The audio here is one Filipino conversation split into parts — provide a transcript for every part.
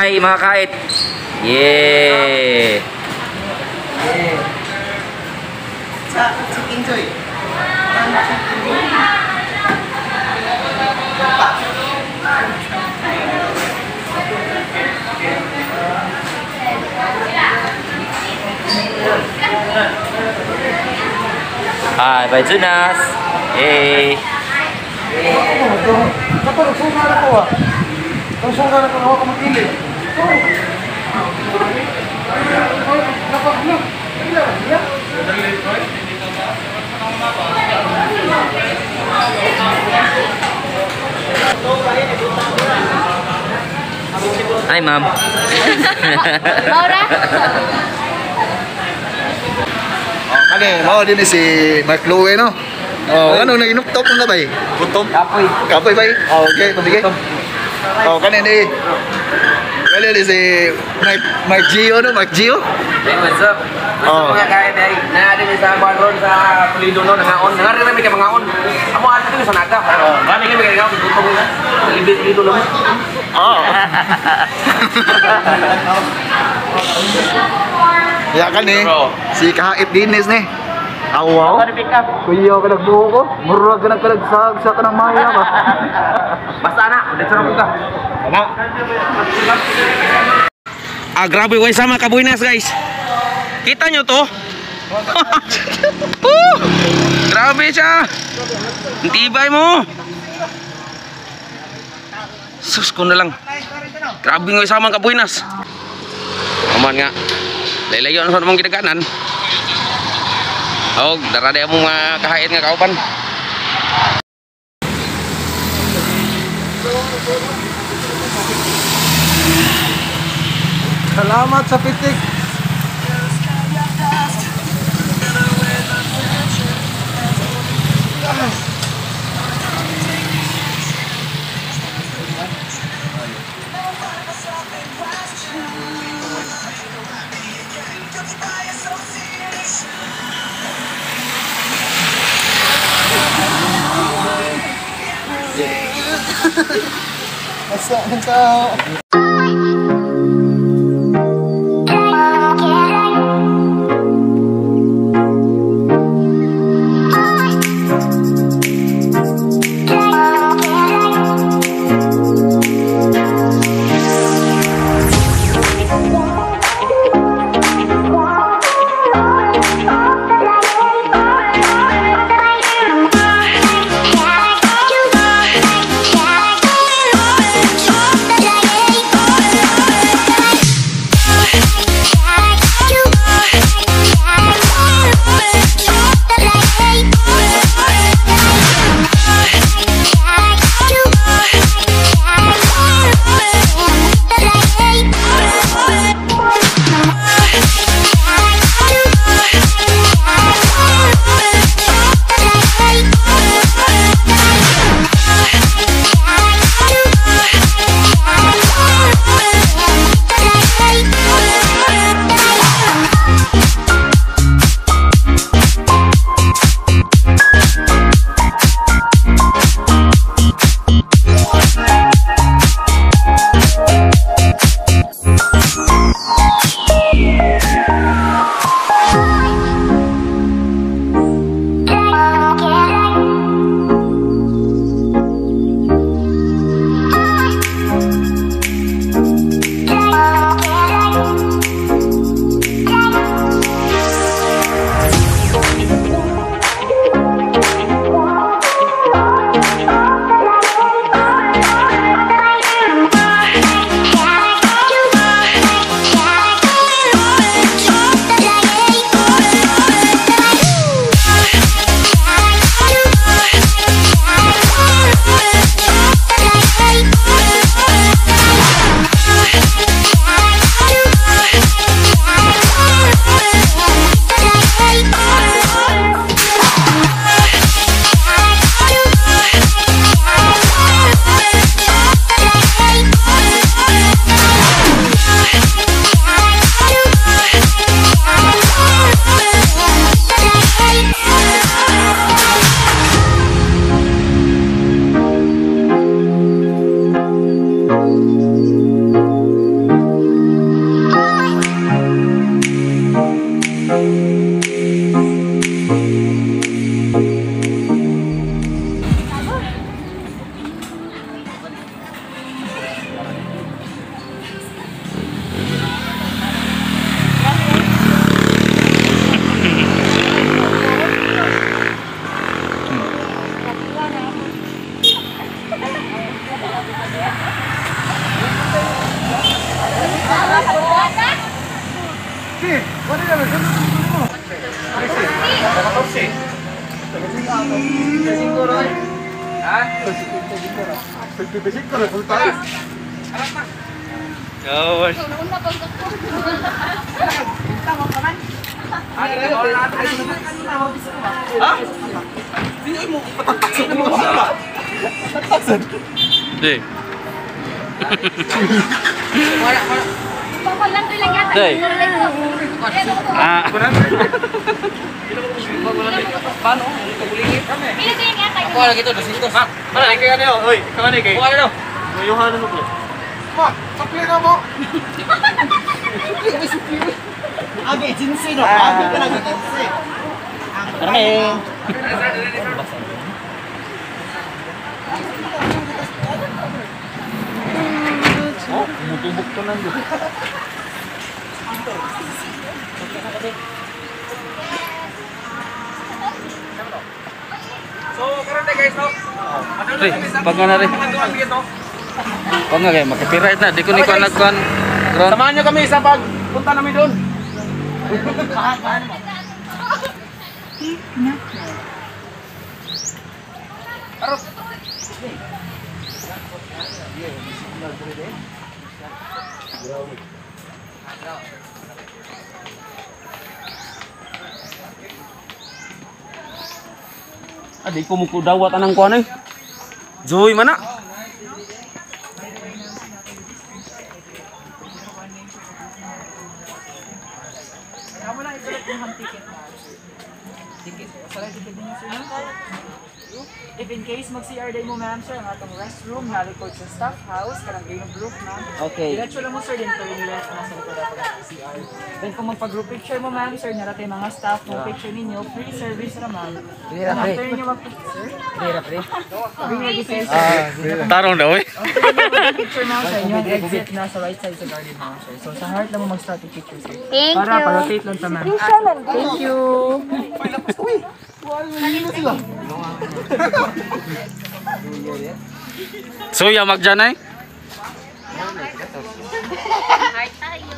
Hi mga kait. Yeah. Chicken joy. Hi, Bay Junas. Hey. Hi, Ma'am. Laura? Kani, mau din si Mark Louie, no? Oh, ano na inuptop na ba? Kutob. Kapoy ba? Oh, okay, pabigay. Oh, kani ni. Kali ni si Mark Gio, no? Mark Gio. Hey, what's up? Oh. Mga kait ay naadi ni sa Barron sa Pulido no nangaon. Ngari na may mangaon. Amo ato sa naga. Kami ni may gaw tutong na. Lido lang. Oh. Ya kan nih, si kahit dinis nih. Awaw. Kuya ka nagbuho ko. Murag ka nagkalagsag sa kanang maya ba? Basta na, udah sarap ka. Ana. Grabe way sama kabuinas guys. Kita nyo to? Grabe siya. Ang tibay mo. Sus ko na lang. Grabe nga sama kabuinas. Aman nga. Lalayo na sa namang ginaganan. Oh, darada mo mga kahait nga kauban. Salamat sa pitik. Masa engkau? Ha? Yun. Una pag ako. Di. Papalan ko lang yata. Day. Ah. Paano? Pagulingin kami. Pila ko yung yata. Ako lagi ito, 200. Ha? Ano, ikaw ano? Oy, ikaw ano ikaw? Ano? Yohan ano ko? Ma, sapli na mo. Agi, jinsi no. Agi ka lang jinsi. Kami. Oh, tumutubok to nando. So, karon na guys, no? Re, pag nga na re. Pag nga kayo, makapiright na. Di ko ni kuan nagkuan. Ron. Samahan niyo kami sa pagpunta namin doon. Adi ko muku dawat anang kuan eh. Joy mana? If in case mag-CR day mo, ma'am, sir, ang atong restroom, nalikod sa staff house, karang game group, ma'am. Okay. Diretso lang mo, sir, din kayo nila na nasa likod ako ng CR. Then kung magpa-group picture mo, ma'am, sir, naratay mga staff mo, picture ninyo, free service na, ma'am. After nyo mag-picture, free registration. Tarong daw eh. Picture, ma'am, sa inyong exit na sa right side sa garden, ma'am, sir. So, sa heart lang mo mag-start yung picture, sir. Thank Para you. pa-rotate lang sa ma'am. Thank you. Suya magjanay. Heart tayo.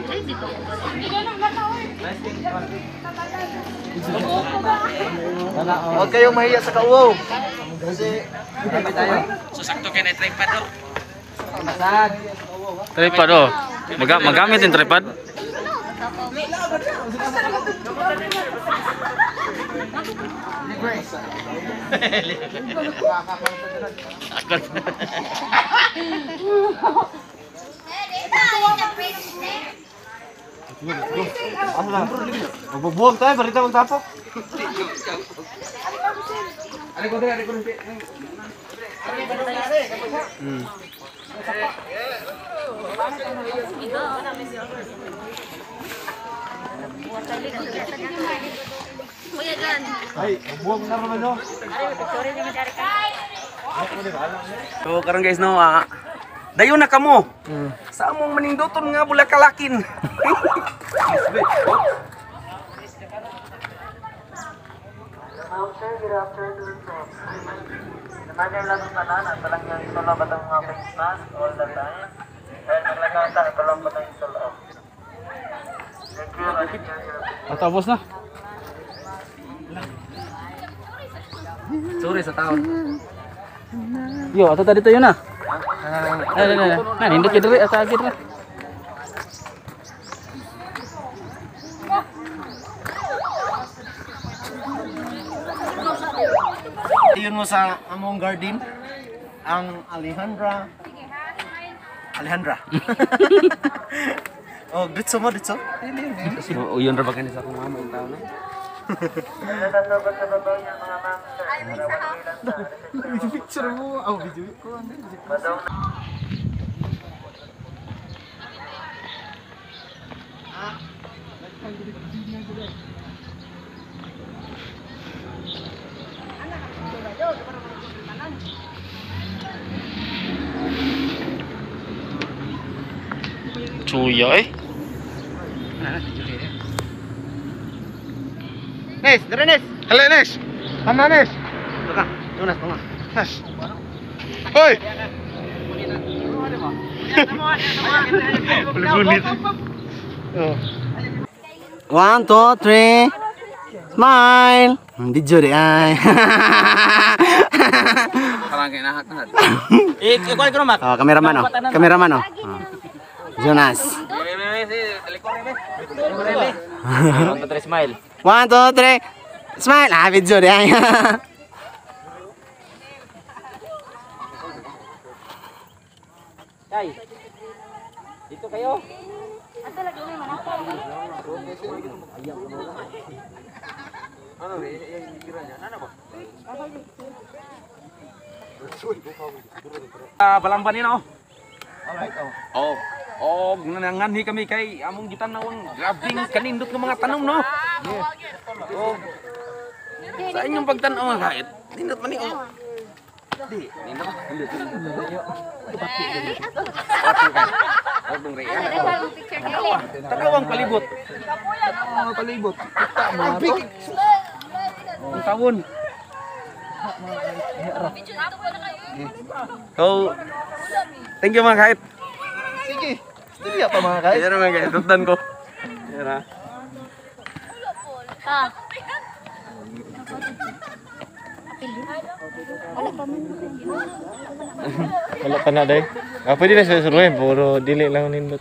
Ay, di ko. Hindi ko nang matawag. Huwag kayong mahiya sa kauwaw. Kasi Susakto kay na tripod do. Tripod oh. Magamit yung tripod. magbubuwag tayo, barita magtapok. Ano ko din, Kuya Jan. Ay, magbuwag na naman no. So karon guys no, dayon na kamo. Sa among maningdoton nga bulakalakin. Sir, good afternoon po. Reminder lang ng tanan at talang yung isolo ba itong mga face mask all the time. Dahil naglagata, ito lang ba itong isolo. Thank you. Tapos na. Sorry sa taon. Yo, ato tadi tayo na. Nah, nindot ka diri asa agit na. Yun mo sa among garden, ang Alejandra. Oh, ditso mo, ditso. O yun ra ba kanisa akong mama yung tao na? Picture mo, oh, video ko. Suya eh. Nes, dere Nes. Halo Nes. Tama Nes. Teka, Jonas, tama. Nes. Hoy. Bulbunit. Oh. 1, 2, 3. Smile. Video deh ay. Parang kayak nahak na. Ikuha ko naman. Oh, kameraman oh. Kameraman oh. Jonas. Smile. 1, 2, 3. Smile. Ah, video deh ay. Guys. Dito kayo. Ato lagi may manako. Ano yung kira niya? Ano ba? Balamban yun oh. Oh. Oh, nanganhi kami kay among gitanaon. Grabing kanindot ng mga tanong no. Oh. Sa inyong pagtanaw nga kahit nindot man ni oh. Di, nindot. Oh, dong reya. Takawang palibot. Palibot. Ang tawon. So, thank you mga kahit. Sige. Sige pa mga guys. Ayan mga kahit, tutan ko. Ayan ha. Ah. Wala pa na day. Ah, pwede na sa suruhin, puro dili lang nindot.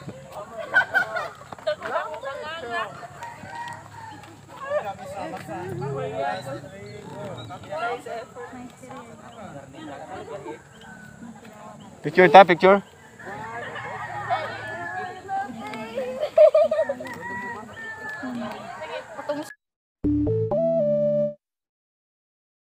Picture ta, picture.